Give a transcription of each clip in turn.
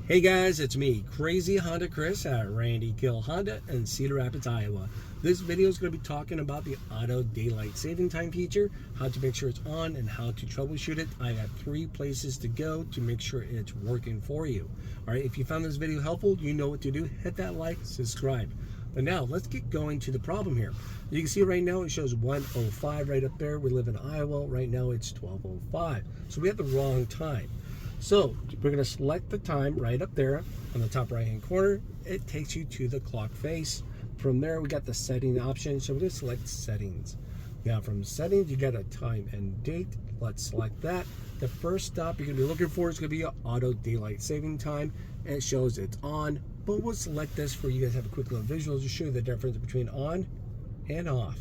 Hey guys, it's me, Crazy Honda Chris at Randy Kuehl Honda in Cedar Rapids, Iowa. This video is going to be talking about the auto daylight saving time feature, how to make sure it's on, and how to troubleshoot it. I got 3 places to go to make sure it's working for you. All right, if you found this video helpful, you know what to do. Hit that like, subscribe. But now let's get going to the problem here. You can see right now it shows 1:05 right up there. We live in Iowa. Right now it's 12:05. So we have the wrong time. So we're going to select the time right up there on the top right hand corner. It takes you to the clock face. From there we got the setting option, so we're going to select settings. Now from settings you got a time and date. Let's select that. The first stop you're going to be looking for is going to be an auto daylight saving time, and it shows it's on, but we'll select this for you guys to have a quick little visual to show you the difference between on and off,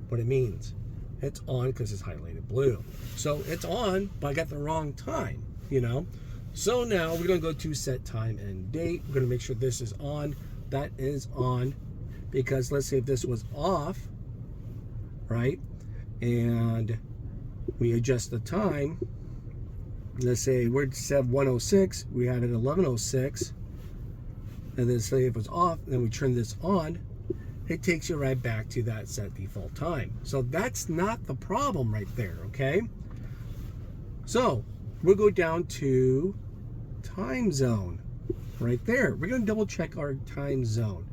what it means. It's on because it's highlighted blue, so it's on, but I got the wrong time, you know. So now we're going to go to set time and date. We're going to make sure this is on. That is on, because let's say if this was off, right, and we adjust the time, let's say we're set 1:06, we had it 11:06, and then say if it was off, then we turn this on, it takes you right back to that set default time. So that's not the problem right there, okay? So we'll go down to time zone right there. We're going to double check our time zone.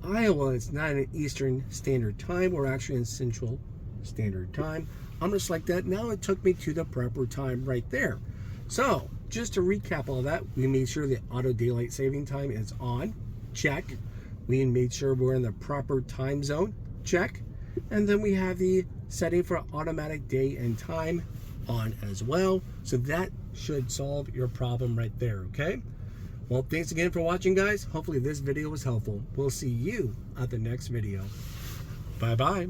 Iowa is not in Eastern Standard Time. We're actually in Central Standard Time. I'm going to select that. Now it took me to the proper time right there. So just to recap all that, we made sure the auto daylight saving time is on. Check. We made sure we're in the proper time zone. Check. And then we have the setting for automatic day and time on as well. So that should solve your problem right there, okay? Well, thanks again for watching, guys. Hopefully this video was helpful. We'll see you at the next video. Bye-bye.